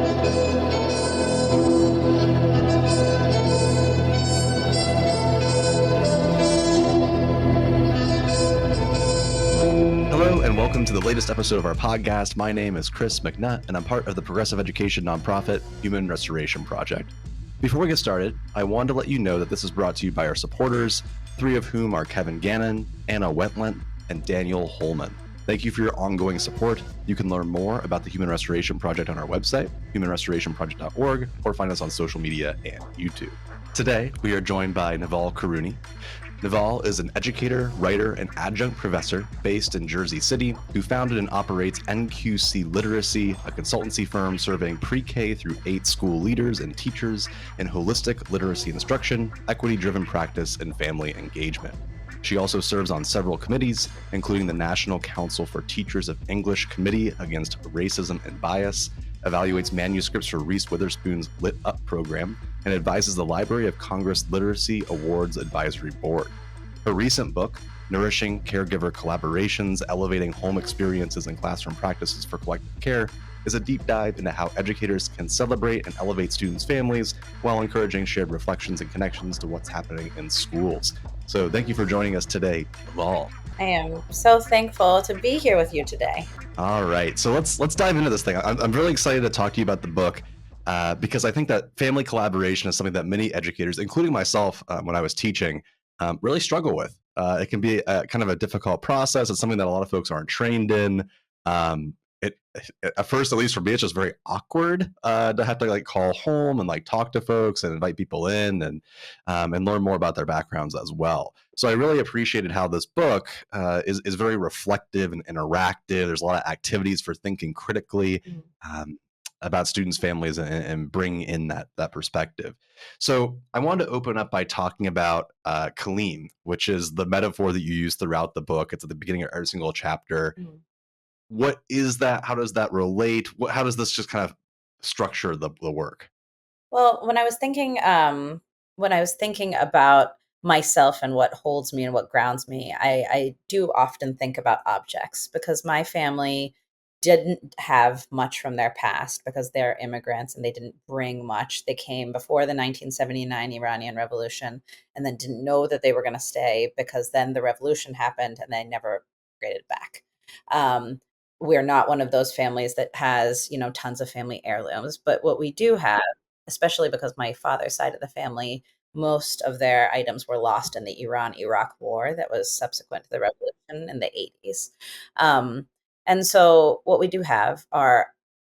Hello and welcome to the latest episode of our podcast. My name is Chris McNutt and I'm part of the progressive education nonprofit Human Restoration Project. Before we get started, I wanted to let you know that this is brought to you by our supporters, three of whom are Kevin Gannon, Anna Wentland, and Daniel Holman. Thank you for your ongoing support. You can learn more about the Human Restoration Project on our website, humanrestorationproject.org, or find us on social media and YouTube. Today, we are joined by Nawal Qarooni. Nawal is an educator, writer, and adjunct professor based in Jersey City who founded and operates NQC Literacy, a consultancy firm serving pre-K through 8 school leaders and teachers in holistic literacy instruction, equity-driven practice, and family engagement. She also serves on several committees, including the National Council for Teachers of English Committee Against Racism and Bias, evaluates manuscripts for Reese Witherspoon's LitUp program, and advises the Library of Congress Literacy Awards Advisory Board. Her recent book, Nourishing Caregiver Collaborations, Elevating Home Experiences and Classroom Practices for Collective Care, is a deep dive into how educators can celebrate and elevate students' families while encouraging shared reflections and connections to what's happening in schools. So thank you for joining us today, Nawal. I am so thankful to be here with you today. All right, so let's dive into this thing. I'm really excited to talk to you about the book because I think that family collaboration is something that many educators, including myself when I was teaching, really struggle with. It can be kind of a difficult process. It's something that a lot of folks aren't trained in. It at first, at least for me, it's just very awkward to have to call home and talk to folks and invite people in and learn more about their backgrounds as well. So I really appreciated how this book is very reflective and interactive. There's a lot of activities for thinking critically about students' families and bring in that perspective. So I wanted to open up by talking about Khen, which is the metaphor that you use throughout the book. It's at the beginning of every single chapter. What is that? How does that relate? How does this just kind of structure the work? Well, when I was thinking about myself and what holds me and what grounds me, I do often think about objects because my family didn't have much from their past because they're immigrants and they didn't bring much. They came before the 1979 Iranian Revolution and then didn't know that they were going to stay because then the revolution happened and they never migrated back. We're not one of those families that has, tons of family heirlooms, but what we do have, especially because my father's side of the family, most of their items were lost in the Iran-Iraq war that was subsequent to the revolution in the 80s. And so what we do have are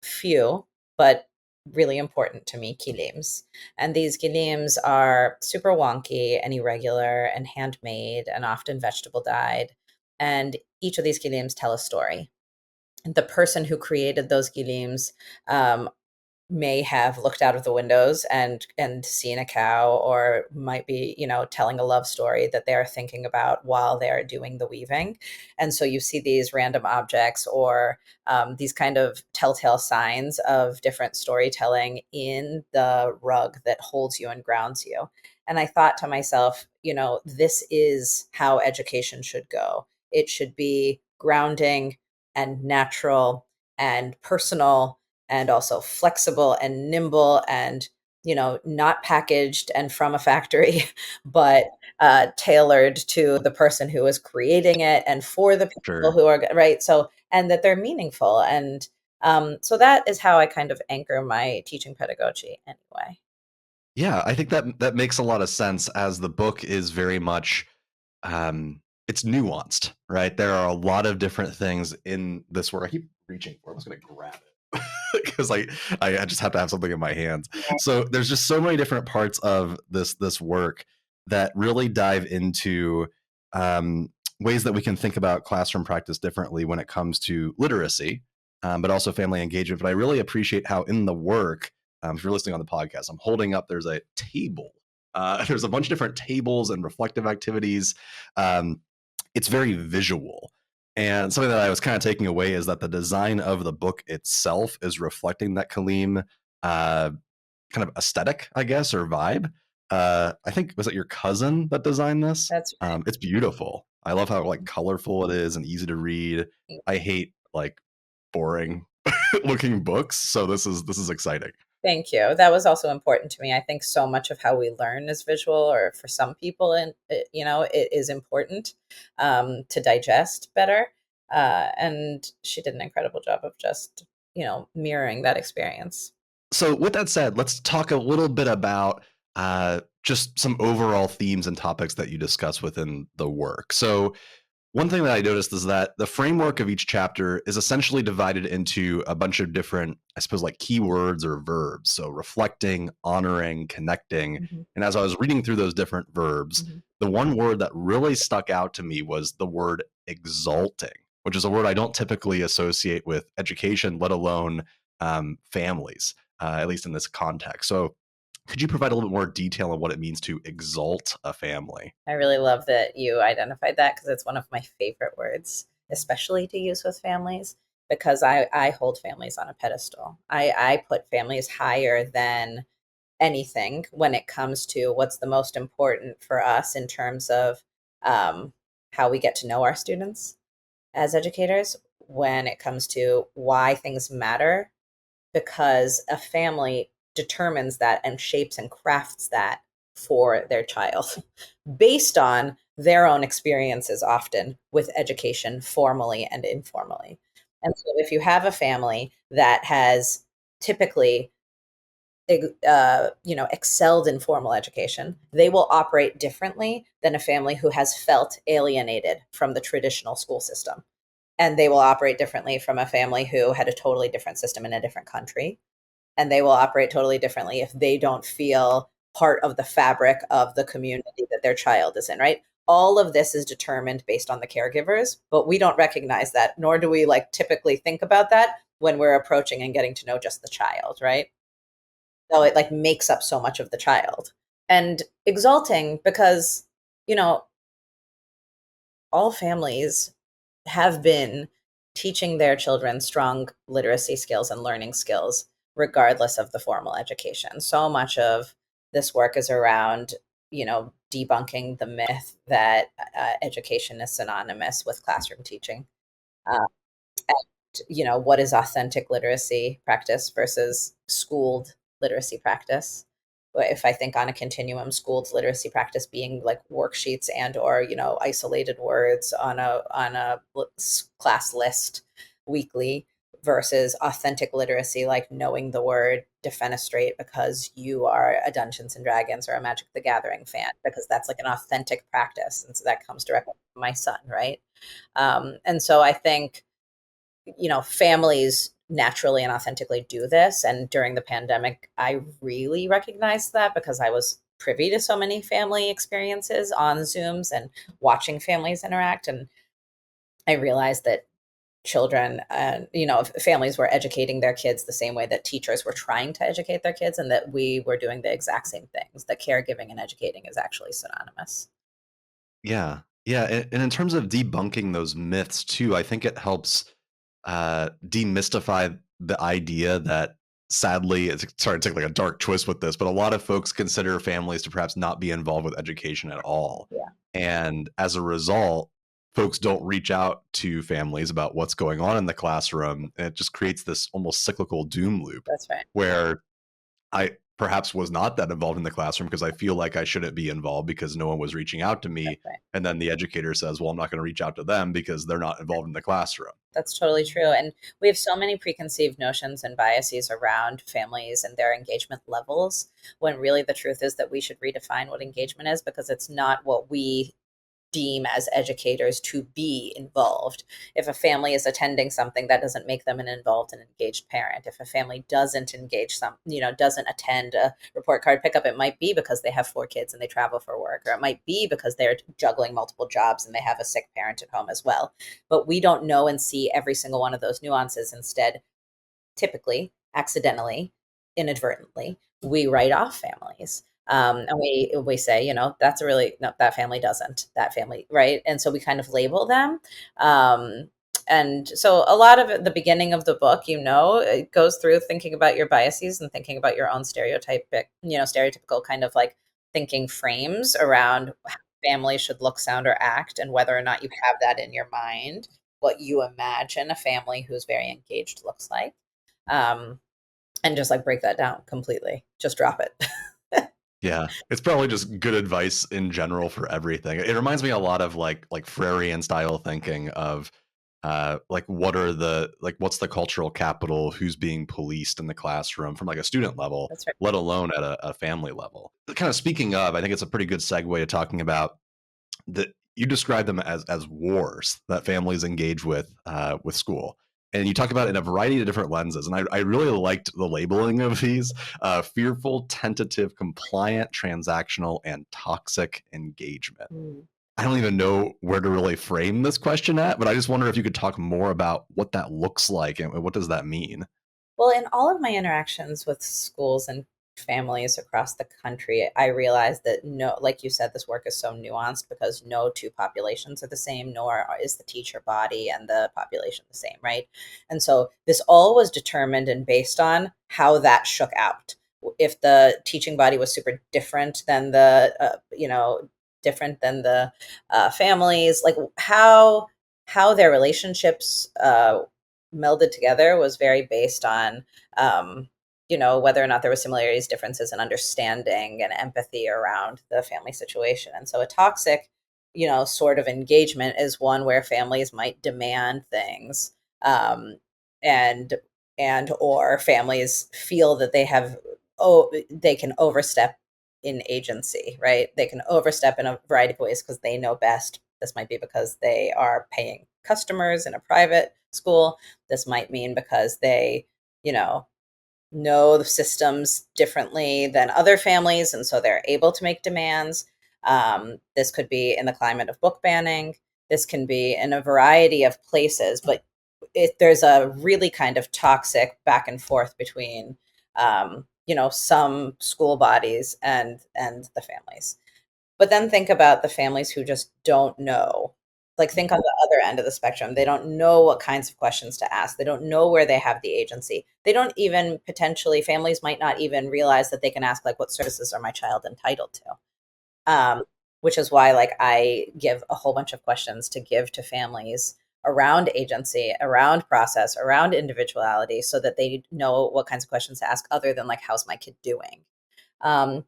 few, but really important to me, kilims. And these kilims are super wonky and irregular and handmade and often vegetable dyed. And each of these kilims tell a story. The person who created those gilims may have looked out of the windows and seen a cow, or might be, telling a love story that they're thinking about while they're doing the weaving. And so you see these random objects or these kind of telltale signs of different storytelling in the rug that holds you and grounds you. And I thought to myself, this is how education should go. It should be grounding and natural and personal and also flexible and nimble and, not packaged and from a factory, but tailored to the person who is creating it and for the people who are right. So, and that they're meaningful. And so that is how I kind of anchor my teaching pedagogy anyway. Yeah, I think that makes a lot of sense, as the book is very much it's nuanced, right? There are a lot of different things in this work. I keep reaching for it. I was going to grab it because I just have to have something in my hands. So there's just so many different parts of this work that really dive into ways that we can think about classroom practice differently when it comes to literacy, but also family engagement. But I really appreciate how in the work, if you're listening on the podcast, I'm holding up, there's a table. There's a bunch of different tables and reflective activities. It's very visual. And something that I was kind of taking away is that the design of the book itself is reflecting that Khen kind of aesthetic, I guess, or vibe. I think, was it your cousin that designed this? That's right. It's beautiful. I love how colorful it is and easy to read. I hate boring looking books. So this is exciting. Thank you. That was also important to me. I think so much of how we learn is visual, or for some people, and it is important to digest better. And she did an incredible job of just mirroring that experience. So with that said, let's talk a little bit about just some overall themes and topics that you discuss within the work. So one thing that I noticed is that the framework of each chapter is essentially divided into a bunch of different, I suppose, like keywords or verbs. So reflecting, honoring, connecting. Hmm. And as I was reading through those different verbs, Hmm. the one word that really stuck out to me was the word exalting, which is a word I don't typically associate with education, let alone families, at least in this context. So could you provide a little bit more detail on what it means to exalt a family? I really love that you identified that, because it's one of my favorite words, especially to use with families, because I hold families on a pedestal. I put families higher than anything when it comes to what's the most important for us in terms of um, how we get to know our students as educators, when it comes to why things matter, because a family determines that and shapes and crafts that for their child based on their own experiences, often with education, formally and informally. And so if you have a family that has typically excelled in formal education, they will operate differently than a family who has felt alienated from the traditional school system. And they will operate differently from a family who had a totally different system in a different country. And they will operate totally differently if they don't feel part of the fabric of the community that their child is in, right? All of this is determined based on the caregivers, but we don't recognize that, nor do we like typically think about that when we're approaching and getting to know just the child, right? So it like makes up so much of the child. And exalting because, you know, all families have been teaching their children strong literacy skills and learning skills, regardless of the formal education. So much of this work is around, debunking the myth that education is synonymous with classroom teaching. Uh, and, what is authentic literacy practice versus schooled literacy practice? If I think on a continuum, schooled literacy practice being like worksheets and or isolated words on a class list weekly, versus authentic literacy like knowing the word defenestrate because you are a Dungeons and Dragons or a Magic the Gathering fan, because that's like an authentic practice, and so that comes directly from my son, right? And so I think families naturally and authentically do this. And during the pandemic, I really recognized that because I was privy to so many family experiences on Zooms and watching families interact. And I realized that children and families were educating their kids the same way that teachers were trying to educate their kids, and that we were doing the exact same things, that caregiving and educating is actually synonymous. Yeah. Yeah. And in terms of debunking those myths too, I think it helps demystify the idea that sadly, it's sorry to take like a dark twist with this, but a lot of folks consider families to perhaps not be involved with education at all. Yeah, And as a result, folks don't reach out to families about what's going on in the classroom. And it just creates this almost cyclical doom loop that's right. where I perhaps was not that involved in the classroom because I feel like I shouldn't be involved because no one was reaching out to That's me. right. And then the educator says, well, I'm not going to reach out to them because they're not involved in the classroom. That's totally true. And we have so many preconceived notions and biases around families and their engagement levels, when really the truth is that we should redefine what engagement is, because it's not what we deem as educators to be involved. If a family is attending something, that doesn't make them an involved and engaged parent. If a family doesn't engage doesn't attend a report card pickup, it might be because they have 4 kids and they travel for work, or it might be because they're juggling multiple jobs and they have a sick parent at home as well. But we don't know and see every single one of those nuances. Instead, typically, accidentally, inadvertently, we write off families. And we say, that's a really, no, that family doesn't, that family, right? And so we kind of label them. And so a lot of it, the beginning of the book, it goes through thinking about your biases and thinking about your own stereotypical kind of like thinking frames around how families should look, sound, or act, and whether or not you have that in your mind, what you imagine a family who's very engaged looks like. um, and just like break that down completely. Just drop it. Yeah, it's probably just good advice in general for everything. It reminds me a lot of like Freirean style thinking of like what's the cultural capital, who's being policed in the classroom from like a student level, That's right. let alone at a family level. Kind of speaking of, I think it's a pretty good segue to talking about that you describe them as wars that families engage with school. And you talk about it in a variety of different lenses. And I really liked the labeling of these fearful, tentative, compliant, transactional, and toxic engagement. Mm. I don't even know where to really frame this question at, but I just wonder if you could talk more about what that looks like and what does that mean? Well, in all of my interactions with schools and families across the country, I realized that no, like you said, this work is so nuanced because no two populations are the same, nor is the teacher body and the population the same, right? And so this all was determined and based on how that shook out. If the teaching body was super different than different than the families, like how their relationships melded together was very based on um, whether or not there were similarities, differences, and understanding and empathy around the family situation. And so a toxic sort of engagement is one where families might demand things, um, and or families feel that they can overstep in agency, right? They can overstep in a variety of ways because they know best. This might be because they are paying customers in a private school. This might mean because they, you know the systems differently than other families, and so they're able to make demands. This could be in the climate of book banning. This can be in a variety of places, but there's a really kind of toxic back and forth between, some school bodies and the families. But then think about the families who just don't know. Like, think on the other end of the spectrum. They don't know what kinds of questions to ask. They don't know where they have the agency. They don't even potentially, families might not even realize that they can ask, like, what services are my child entitled to? Which is why, like, I give a whole bunch of questions to give to families around agency, around process, around individuality, so that they know what kinds of questions to ask other than, like, how's my kid doing? And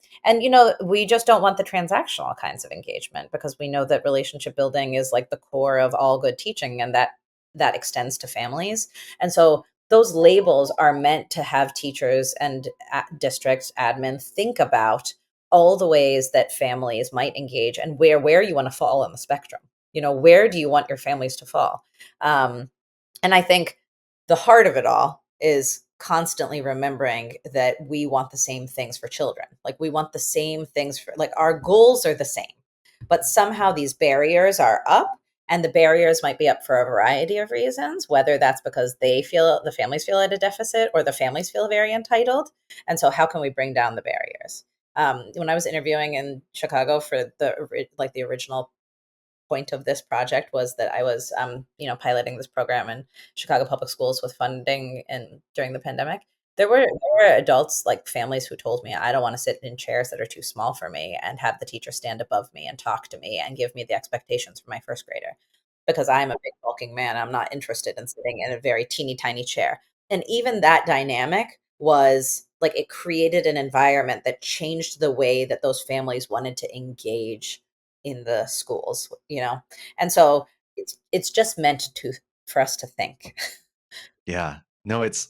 we just don't want the transactional kinds of engagement because we know that relationship building is like the core of all good teaching, and that extends to families. And so those labels are meant to have teachers and districts admin think about all the ways that families might engage and where you want to fall on the spectrum. Where do you want your families to fall? And I think the heart of it all is constantly remembering that we want the same things for children. Like, we want the same things for, like, our goals are the same, but somehow these barriers are up. And the barriers might be up for a variety of reasons, whether that's because the families feel at a deficit, or the families feel very entitled. And so how can we bring down the barriers? When I was interviewing in Chicago for the original point of this project was that I was, piloting this program in Chicago public schools with funding and during the pandemic. There were adults, like families, who told me, I don't want to sit in chairs that are too small for me and have the teacher stand above me and talk to me and give me the expectations for my first grader, because I'm a big bulking man. I'm not interested in sitting in a very teeny tiny chair. And even that dynamic was like, it created an environment that changed the way that those families wanted to engage in the schools. And so it's just meant to for us to think. Yeah. No, it's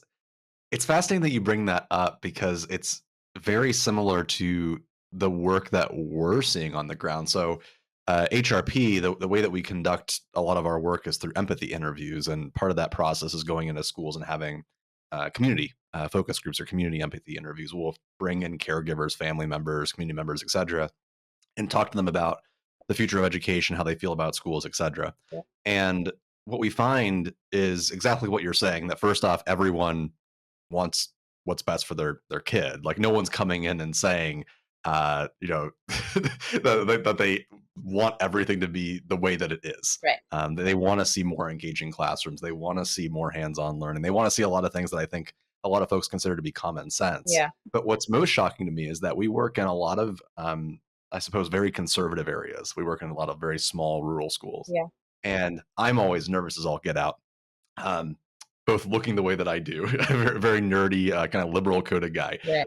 fascinating that you bring that up because it's very similar to the work that we're seeing on the ground. So, HRP, the way that we conduct a lot of our work is through empathy interviews. And part of that process is going into schools and having community focus groups or community empathy interviews. We'll bring in caregivers, family members, community members, etc., and talk to them about the future of education, how they feel about schools, etc. Yeah. And what we find is exactly what you're saying, that first off, everyone wants what's best for their kid. Like, no one's coming in and saying, that they want everything to be the way that it is. Right. They want to see more engaging classrooms. They want to see more hands-on learning. They want to see a lot of things that I think a lot of folks consider to be common sense. Yeah. But what's most shocking to me is that we work in a lot of, I suppose, very conservative areas. We work in a lot of very small rural schools, Yeah. and I'm always nervous as all get out. Um, both looking the way that I do, very nerdy, kind of liberal coded guy, Right.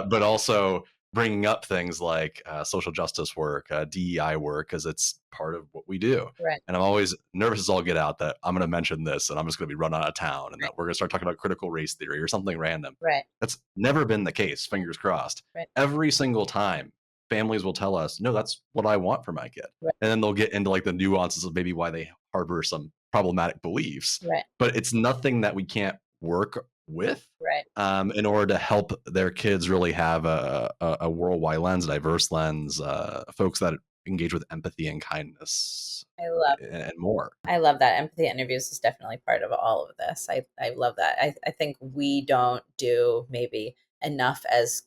but also bringing up things like social justice work, DEI work, because it's part of what we do. Right. And I'm always nervous as all get out that I'm going to mention this and I'm just going to be run out of town and Right. that we're going to start talking about critical race theory or something random. Right. That's never been the case, fingers crossed. Right. Every single time, families will tell us, no, that's what I want for my kid. Right. And then they'll get into like the nuances of maybe why they harbor some problematic beliefs. Right. But it's nothing that we can't work with Right. in order to help their kids really have a worldwide lens, a diverse lens, folks that engage with empathy and kindness I love and more. I love that. Empathy interviews is definitely part of all of this. I love that. I think we don't do maybe enough as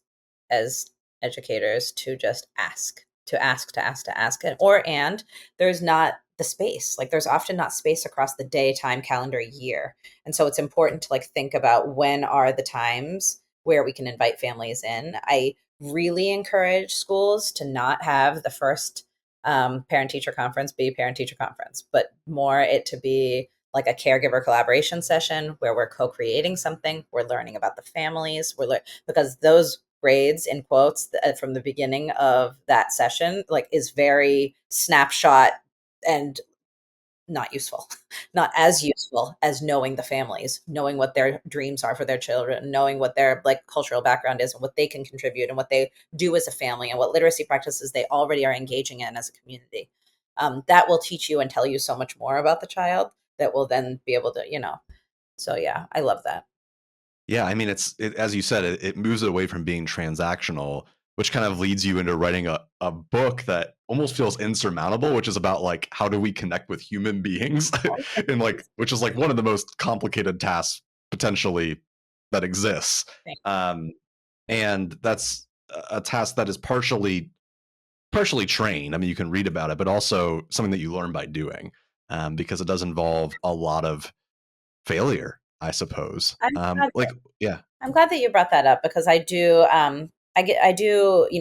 educators to just ask, to ask, to ask, to ask it. And there's not the space. Like there's often not space across the day, time, calendar, year. And so it's important to like think about when are the times where we can invite families in. I really encourage schools to not have the first parent teacher conference be parent teacher conference, but more it to be like a caregiver collaboration session where we're co-creating something, we're learning about the families, because those grades in quotes from the beginning of that session like is very snapshot and not useful, not as useful as knowing the families, knowing what their dreams are for their children, knowing what their like cultural background is and what they can contribute and what they do as a family and what literacy practices they already are engaging in as a community. That will teach you and tell you so much more about the child that will then be able to, So yeah, I love that. Yeah, I mean, as you said, it moves it away from being transactional, which kind of leads you into writing a book that almost feels insurmountable, which is about like how do we connect with human beings, and like which is like one of the most complicated tasks potentially that exists. Um, and that's a task that is partially trained. I mean, you can read about it, but also something that you learn by doing, because it does involve a lot of failure, I suppose. I'm glad Like, yeah, I'm glad that you brought that up because I do,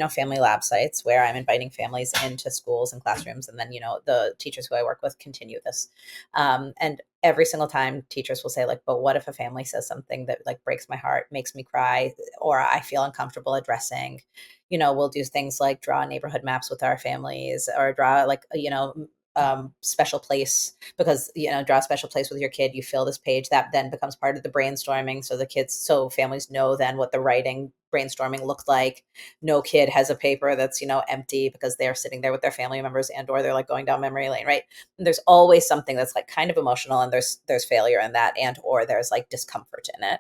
family lab sites where I'm inviting families into schools and classrooms, and then, the teachers who I work with continue this. And every single time teachers will say like, but what if a family says something that like breaks my heart, makes me cry, or I feel uncomfortable addressing? We'll do things like draw neighborhood maps with our families or draw like, special place because draw a special place with your kid, you fill this page that then becomes part of the brainstorming, so families know then what the writing brainstorming looked like. No kid has a paper that's empty because they're sitting there with their family members and or they're like going down memory lane, right? And there's always something that's like kind of emotional, and there's failure in that, and or there's like discomfort in it.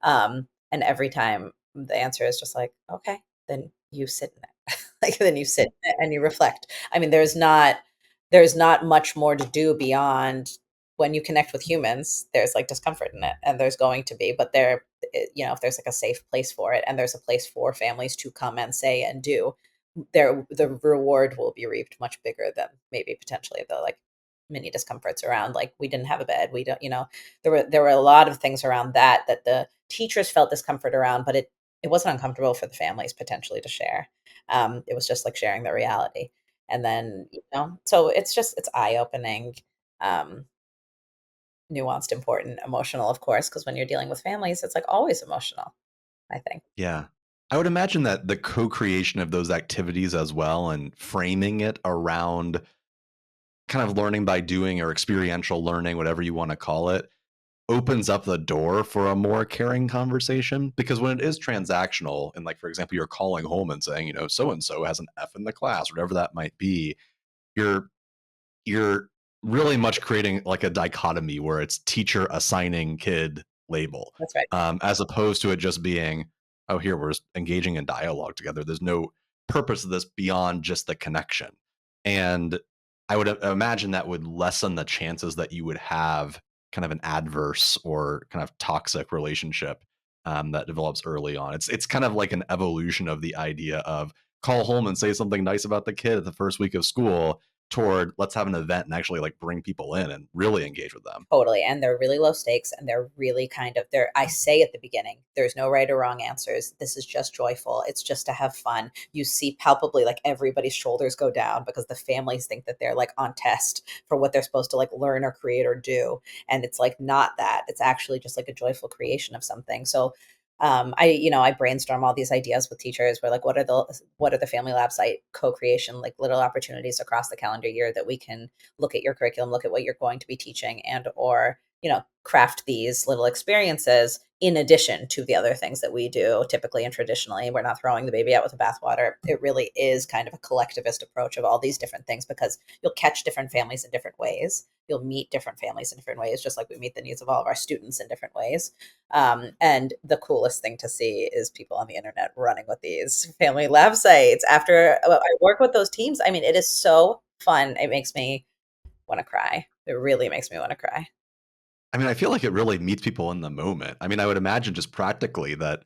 And every time the answer is just like, okay, then you sit in it. Like then you sit in it and you reflect. I mean, there's not much more to do beyond when you connect with humans, there's like discomfort in it, and there's going to be, but if there's like a safe place for it and there's a place for families to come and say and do, the reward will be reaped much bigger than maybe potentially the like mini discomforts around like we didn't have a bed, we don't, there were a lot of things around that the teachers felt discomfort around, but it wasn't uncomfortable for the families potentially to share. It was just like sharing the reality. And then, so it's eye-opening, um, nuanced, important, emotional, of course, because when you're dealing with families, it's like always emotional, I think. yeah. I would imagine that the co-creation of those activities as well and framing it around kind of learning by doing or experiential learning, whatever you want to call it, opens up the door for a more caring conversation. Because when it is transactional, and like, for example, you're calling home and saying, so and so has an F in the class, whatever that might be, you're you're really much creating like a dichotomy where it's teacher assigning kid label, That's right. as opposed to it just being, oh, here we're engaging in dialogue together. There's no purpose of this beyond just the connection. And I would imagine that would lessen the chances that you would have kind of an adverse or kind of toxic relationship, that develops early on. It's kind of like an evolution of the idea of call home and say something nice about the kid at the first week of school, toward let's have an event and actually like bring people in and really engage with them. Totally. And they're really low stakes and they're really kind of there. I say at the beginning, there's no right or wrong answers. This is just joyful. It's just to have fun. You see palpably like everybody's shoulders go down because the families think that they're like on test for what they're supposed to like learn or create or do. And it's like not that. It's actually just like a joyful creation of something. So I brainstorm all these ideas with teachers. We're like, what are the family lab site co-creation, like little opportunities across the calendar year that we can look at your curriculum, look at what you're going to be teaching, and or craft these little experiences in addition to the other things that we do typically and traditionally. We're not throwing the baby out with the bathwater. It really is kind of a collectivist approach of all these different things because you'll catch different families in different ways. You'll meet different families in different ways, just like we meet the needs of all of our students in different ways. And the coolest thing to see is people on the internet running with these family lab sites after I work with those teams. I mean, it is so fun. It makes me want to cry. It really makes me want to cry. I mean, I feel like it really meets people in the moment. I mean, I would imagine just practically that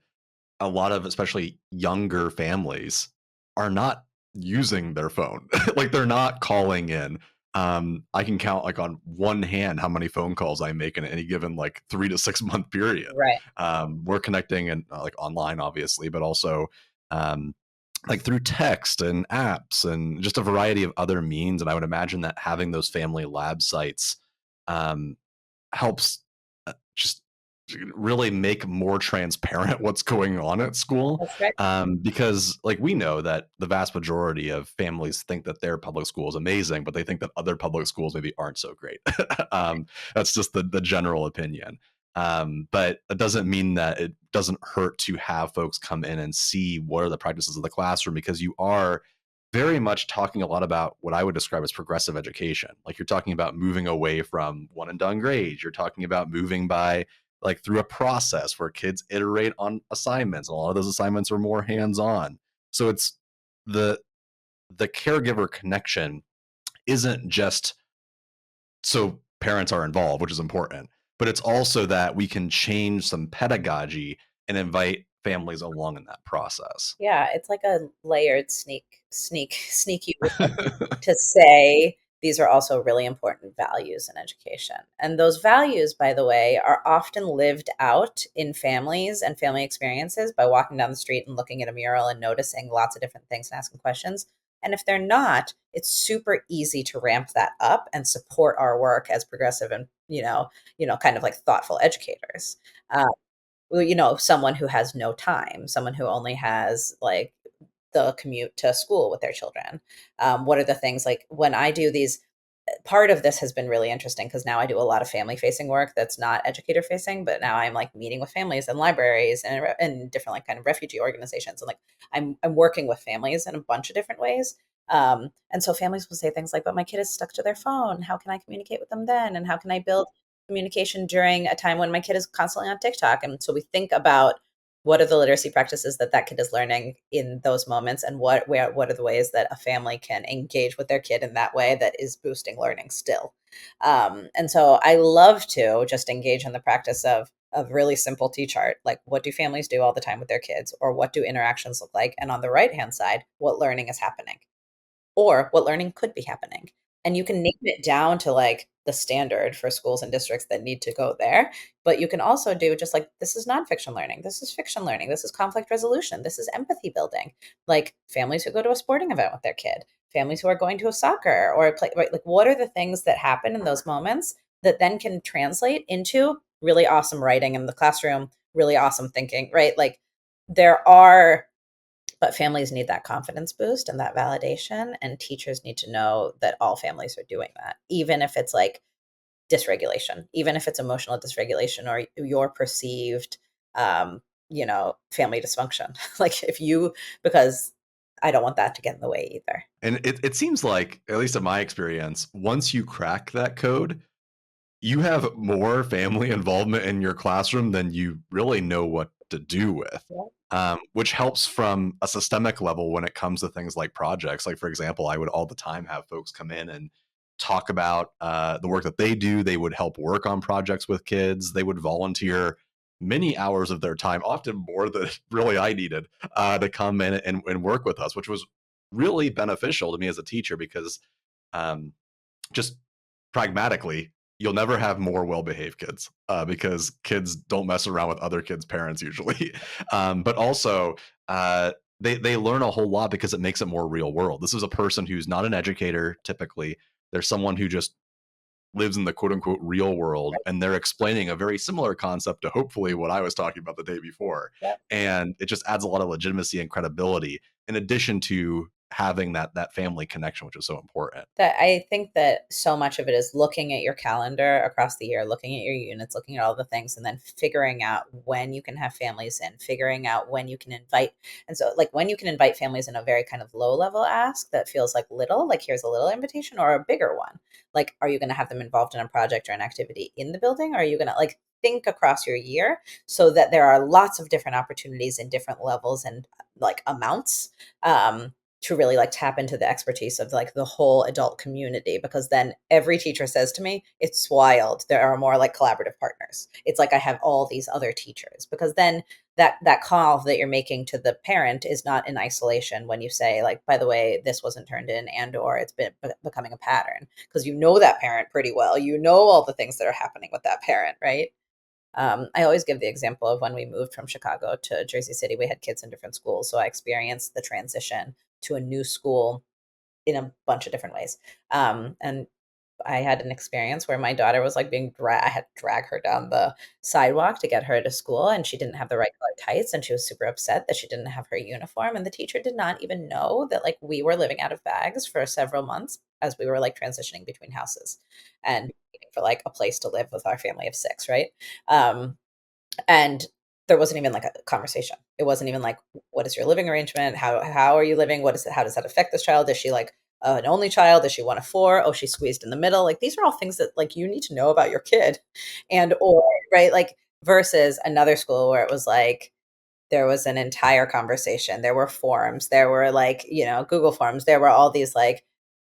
a lot of especially younger families are not using their phone. Like they're not calling in. I can count like on one hand how many phone calls I make in any given like 3 to 6 month period. Right. We're connecting and like online, obviously, but also um, like through text and apps and just a variety of other means. And I would imagine that having those family lab sites um, helps just really make more transparent what's going on at school. That's right. Because like we know that the vast majority of families think that their public school is amazing, but they think that other public schools maybe aren't so great. That's just the general opinion. But it doesn't mean that it doesn't hurt to have folks come in and see what are the practices of the classroom, because you are very much talking a lot about what I would describe as progressive education. Like you're talking about moving away from one and done grades. You're talking about moving by like through a process where kids iterate on assignments. And a lot of those assignments are more hands-on. So it's the caregiver connection isn't just so parents are involved, which is important, but it's also that we can change some pedagogy and invite families along in that process. Yeah, it's like a layered sneaky way to say these are also really important values in education. And those values, by the way, are often lived out in families and family experiences by walking down the street and looking at a mural and noticing lots of different things and asking questions. And if they're not, it's super easy to ramp that up and support our work as progressive and, kind of like thoughtful educators. Uh, someone who has no time, someone who only has like the commute to school with their children. What are the things like when I do these? Part of this has been really interesting because now I do a lot of family facing work that's not educator facing, but now I'm like meeting with families and libraries and different like kind of refugee organizations. And like I'm working with families in a bunch of different ways. And so families will say things like, but my kid is stuck to their phone. How can I communicate with them then? And how can I build communication during a time when my kid is constantly on TikTok? And so we think about what are the literacy practices that kid is learning in those moments, and what are the ways that a family can engage with their kid in that way that is boosting learning still. And so I love to just engage in the practice of really simple t-chart, like what do families do all the time with their kids, or what do interactions look like, and on the right hand side, what learning is happening or what learning could be happening. And you can name it down to like the standard for schools and districts that need to go there. But you can also do just like this is nonfiction learning, this is fiction learning, this is conflict resolution, this is empathy building. Like families who go to a sporting event with their kid, families who are going to a soccer or a play, right? Like what are the things that happen in those moments that then can translate into really awesome writing in the classroom, really awesome thinking, right? Like there are but families need that confidence boost and that validation, and teachers need to know that all families are doing that, even if it's like dysregulation, even if it's emotional dysregulation or your perceived, family dysfunction. Like if you, because I don't want that to get in the way either. And it seems like, at least in my experience, once you crack that code, you have more family involvement in your classroom than you really know what to do with, Yeah. which helps from a systemic level when it comes to things like projects. Like, for example, I would all the time have folks come in and talk about the work that they do. They would help work on projects with kids. They would volunteer many hours of their time, often more than really I needed, to come in and work with us, which was really beneficial to me as a teacher because Just pragmatically, you'll never have more well-behaved kids because kids don't mess around with other kids' parents usually. But also, they learn a whole lot because it makes it more real world. This is a person who's not an educator typically. There's someone who just lives in the quote unquote real world, and they're explaining a very similar concept to hopefully what I was talking about the day before. Yep. And it just adds a lot of legitimacy and credibility in addition to having that family connection, which is so important. That I think that so much of it is looking at your calendar across the year, looking at your units, looking at all the things, and then figuring out when you can have families in, figuring out when you can invite. And so, like, when you can invite families in a very kind of low level ask that feels like little, like here's a little invitation, or a bigger one. Like, are you going to have them involved in a project or an activity in the building? Or are you going to like think across your year so that there are lots of different opportunities in different levels and like amounts? To really like tap into the expertise of like the whole adult community, because then every teacher says to me, it's wild, there are more like collaborative partners. It's like I have all these other teachers, because then that call that you're making to the parent is not in isolation when you say like, by the way, this wasn't turned in, and or it's been becoming a pattern, because you know that parent pretty well, you know all the things that are happening with that parent, right? I always give the example of when we moved from Chicago to Jersey City, we had kids in different schools. So I experienced the transition to a new school in a bunch of different ways. And I had an experience where my daughter was like being I had to drag her down the sidewalk to get her to school, and she didn't have the right color tights, and she was super upset that she didn't have her uniform. And the teacher did not even know that like we were living out of bags for several months as we were like transitioning between houses and waiting for like a place to live with our family of 6, right? Um, and there wasn't even like a conversation. It wasn't even like, what is your living arrangement? How are you living? What is it? How does that affect this child? Is she like an only child? Is she one of 4? Oh, she's squeezed in the middle. Like these are all things that like you need to know about your kid. And or right, like versus another school where it was like there was an entire conversation. There were forums, there were like, Google forms, there were all these like,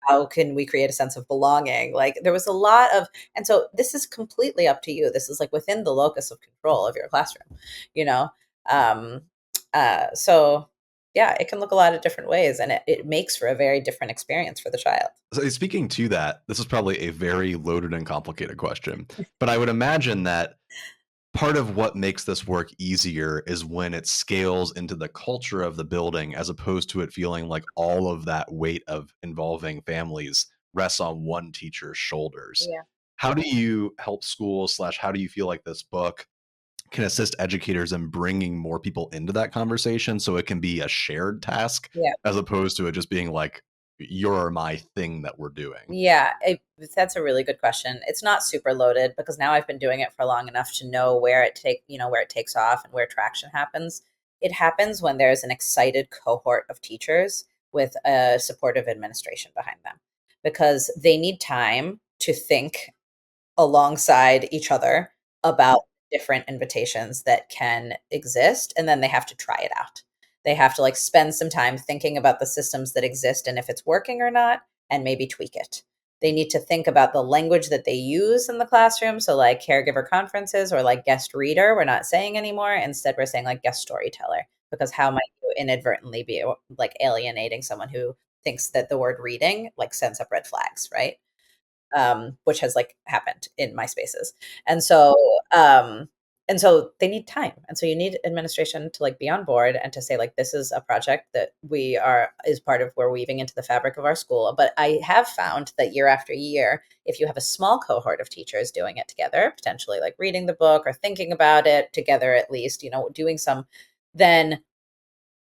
how can we create a sense of belonging? Like there was a lot of, and so this is completely up to you. This is like within the locus of control of your classroom, you know? Um, so yeah, it can look a lot of different ways, and it makes for a very different experience for the child. So speaking to that, this is probably a very loaded and complicated question, but I would imagine that part of what makes this work easier is when it scales into the culture of the building, as opposed to it feeling like all of that weight of involving families rests on one teacher's shoulders. Yeah. How do you help schools slash how do you feel like this book can assist educators in bringing more people into that conversation so it can be a shared task Yeah. as opposed to it just being like your my thing that we're doing? Yeah, that's a really good question. It's not super loaded because now I've been doing it for long enough to know where it takes off and where traction happens. It happens when there's an excited cohort of teachers with a supportive administration behind them, because they need time to think alongside each other about different invitations that can exist, and then they have to try it out. They have to like spend some time thinking about the systems that exist and if it's working or not, and maybe tweak it. They need to think about the language that they use in the classroom, so like caregiver conferences or like guest reader we're not saying anymore. Instead we're saying like guest storyteller, because how might you inadvertently be like alienating someone who thinks that the word reading like sends up red flags, right? Which has like happened in my spaces. And so, and so they need time. And so you need administration to like be on board and to say like, this is a project that is part of we're weaving into the fabric of our school. But I have found that year after year, if you have a small cohort of teachers doing it together, potentially like reading the book or thinking about it together, at least, doing some, then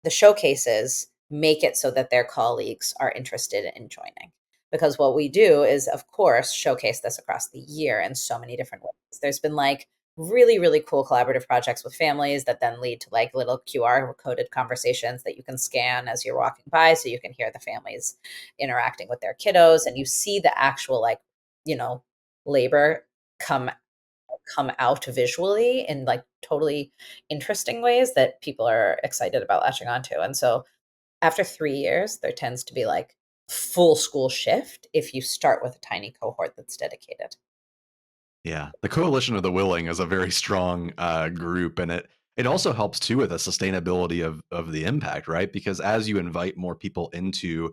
the showcases make it so that their colleagues are interested in joining. Because what we do is, of course, showcase this across the year in so many different ways. There's been like really, really cool collaborative projects with families that then lead to like little QR coded conversations that you can scan as you're walking by, so you can hear the families interacting with their kiddos, and you see the actual like, you know, labor come out visually in like totally interesting ways that people are excited about latching onto. And so after 3 years, there tends to be like full school shift if you start with a tiny cohort that's dedicated. Yeah, the coalition of the willing is a very strong group, and it also helps too with the sustainability of the impact, right? Because as you invite more people into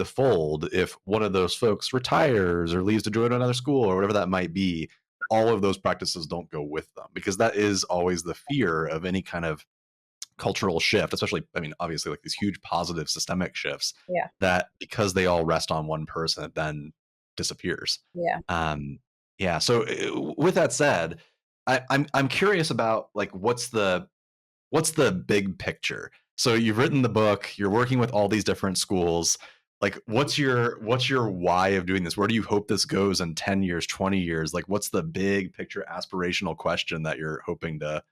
the fold, if one of those folks retires or leaves to join another school or whatever that might be, all of those practices don't go with them, because that is always the fear of any kind of cultural shift, especially, I mean, obviously like these huge positive systemic shifts, Yeah. that because they all rest on one person, it then disappears. Yeah. Um, yeah. So with that said, I'm curious about like what's the big picture. So you've written the book, you're working with all these different schools. Like what's your why of doing this? Where do you hope this goes in 10 years, 20 years? Like what's the big picture aspirational question that you're hoping to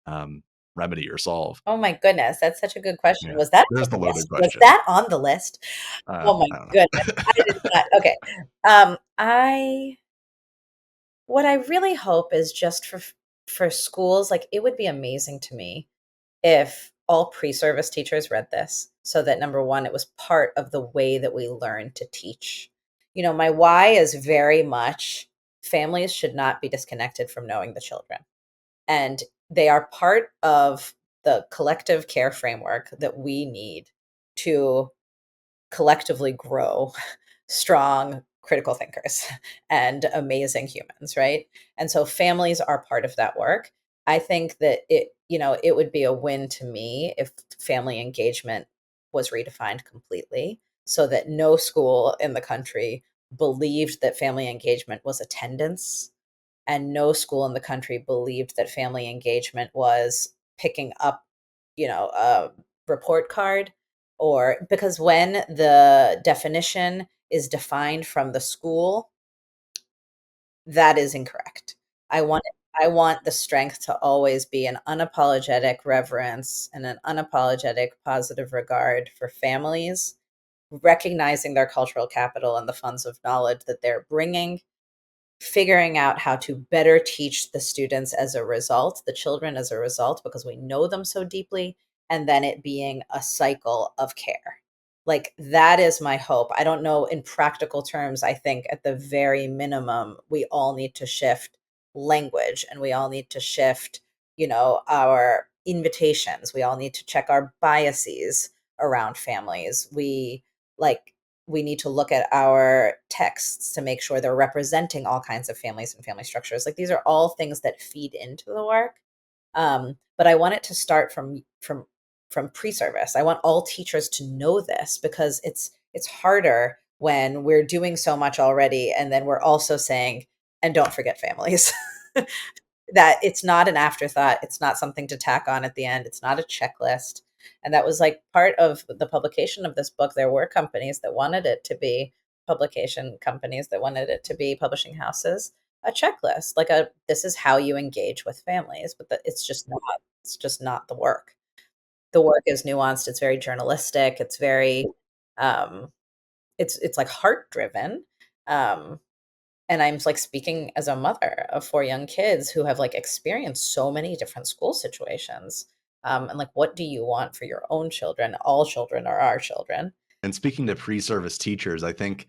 um, remedy or solve? Oh my goodness, that's such a good question. Yeah. Was that There's on the the loaded list? Was question. that on the list? Oh my I don't goodness. know. I did not. Okay. I what I really hope is just for schools, like it would be amazing to me if all pre-service teachers read this, so that number one, it was part of the way that we learn to teach. My why is very much families should not be disconnected from knowing the children. And they are part of the collective care framework that we need to collectively grow strong critical thinkers and amazing humans, right? And so families are part of that work. I think that it would be a win to me if family engagement was redefined completely, so that no school in the country believed that family engagement was attendance, and no school in the country believed that family engagement was picking up, a report card. Or because when the definition is defined from the school, that is incorrect. I want the strength to always be an unapologetic reverence and an unapologetic positive regard for families, recognizing their cultural capital and the funds of knowledge that they're bringing, figuring out how to better teach the students as a result, the children as a result, because we know them so deeply, and then it being a cycle of care. Like that is my hope. I don't know in practical terms. I think at the very minimum, we all need to shift language, and we all need to shift, our invitations. We all need to check our biases around families. Like we need to look at our texts to make sure they're representing all kinds of families and family structures. Like these are all things that feed into the work. But I want it to start from pre-service. I want all teachers to know this, because it's harder when we're doing so much already, and then we're also saying, and don't forget families. That it's not an afterthought. It's not something to tack on at the end. It's not a checklist. And that was like part of the publication of this book. There were companies that wanted it to be publication companies that wanted it to be publishing houses, a checklist, like this is how you engage with families, but it's just not the work. The work is nuanced. It's very journalistic. It's very, um, it's like heart driven. Um, and I'm like speaking as a mother of four young kids who have like experienced so many different school situations. And like, what do you want for your own children? All children are our children. And speaking to pre-service teachers, I think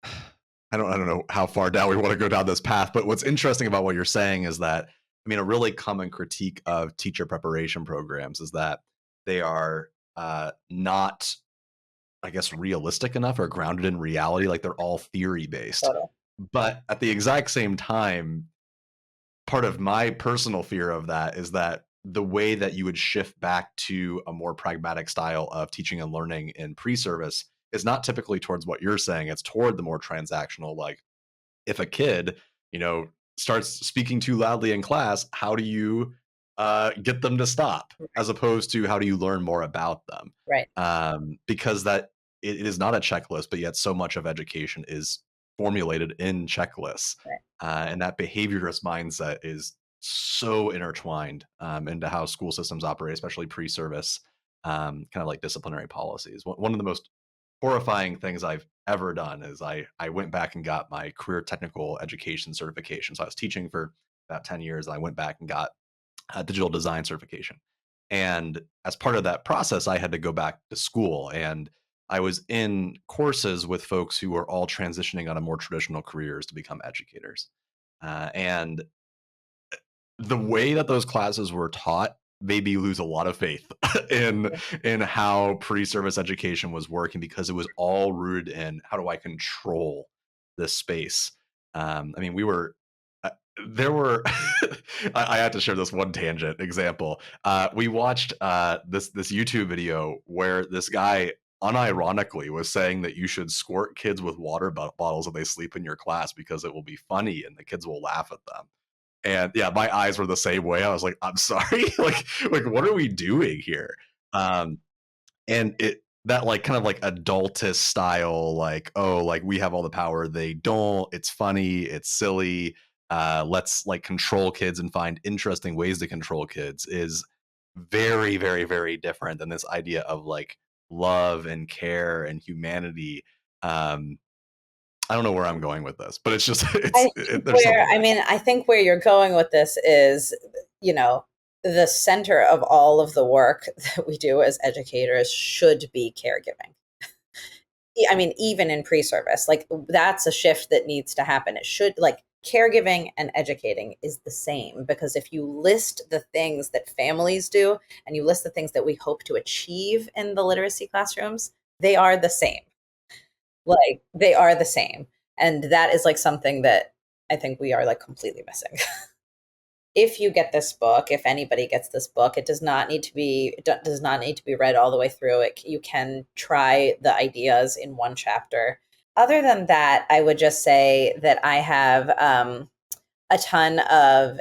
I don't know how far down we want to go down this path, but what's interesting about what you're saying is that, I mean, a really common critique of teacher preparation programs is that they are not, I guess, realistic enough or grounded in reality. Like they're all theory based. Total. But at the exact same time, part of my personal fear of that is that the way that you would shift back to a more pragmatic style of teaching and learning in pre-service is not typically towards what you're saying. It's toward the more transactional, like if a kid, starts speaking too loudly in class, how do you get them to stop, as opposed to how do you learn more about them? Right. Because that it is not a checklist, but yet so much of education is formulated in checklists, Right. and that behaviorist mindset is so intertwined into how school systems operate, especially pre-service, kind of like disciplinary policies. One of the most horrifying things I've ever done is I went back and got my career technical education certification. So I was teaching for about 10 years. And I went back and got a digital design certification. And as part of that process, I had to go back to school. And I was in courses with folks who were all transitioning out of more traditional careers to become educators. And the way that those classes were taught made me lose a lot of faith in how pre-service education was working, because it was all rooted in how do I control this space. I mean, we were there were I had to share this one tangent example. We watched this YouTube video where this guy unironically was saying that you should squirt kids with water bottles when they sleep in your class because it will be funny and the kids will laugh at them. And yeah, my eyes were the same way. I was like, I'm sorry, like what are we doing here? Um, and it that like kind of like adultist style, like, oh, like we have all the power, they don't, it's funny, it's silly, let's like control kids and find interesting ways to control kids, is very, very, very different than this idea of like love and care and humanity. I don't know where I'm going with this, but it's just there's something there. I think where you're going with this is, the center of all of the work that we do as educators should be caregiving. I mean, even in pre-service, like that's a shift that needs to happen. It should, like, caregiving and educating is the same, because if you list the things that families do and you list the things that we hope to achieve in the literacy classrooms, they are the same. Like, they are the same. And that is like something that I think we are like completely missing. If you get this book, if anybody gets this book, it does not need to be read all the way through. You can try the ideas in one chapter. Other than that, I would just say that I have a ton of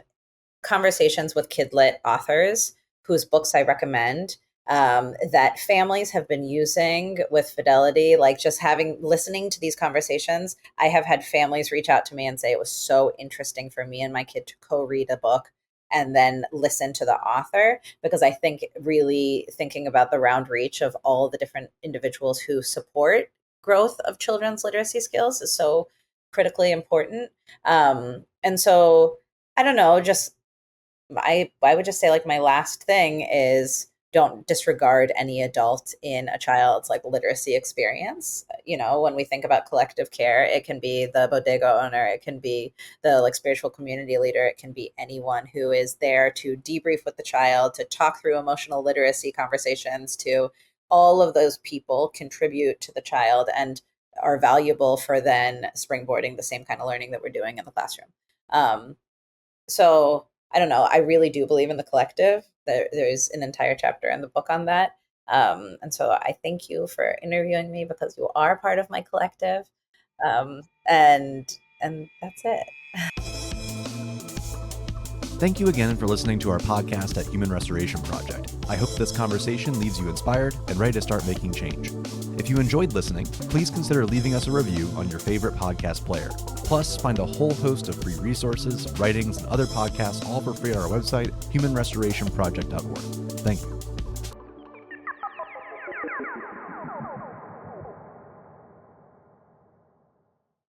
conversations with Kidlit authors whose books I recommend, that families have been using with fidelity. Like, just listening to these conversations, I have had families reach out to me and say it was so interesting for me and my kid to co-read a book and then listen to the author, because I think really thinking about the round reach of all the different individuals who support growth of children's literacy skills is so critically important. And so I don't know, just I would just say, like, my last thing is, don't disregard any adult in a child's like literacy experience. When we think about collective care, it can be the bodega owner, it can be the like spiritual community leader, it can be anyone who is there to debrief with the child, to talk through emotional literacy conversations. To all of those people contribute to the child and are valuable for then springboarding the same kind of learning that we're doing in the classroom. So I don't know. I really do believe in the collective. There's an entire chapter in the book on that. And so I thank you for interviewing me, because you are part of my collective. And that's it. Thank you again for listening to our podcast at Human Restoration Project. I hope this conversation leaves you inspired and ready to start making change. If you enjoyed listening, please consider leaving us a review on your favorite podcast player. Plus, find a whole host of free resources, writings, and other podcasts, all for free on our website, humanrestorationproject.org. Thank you.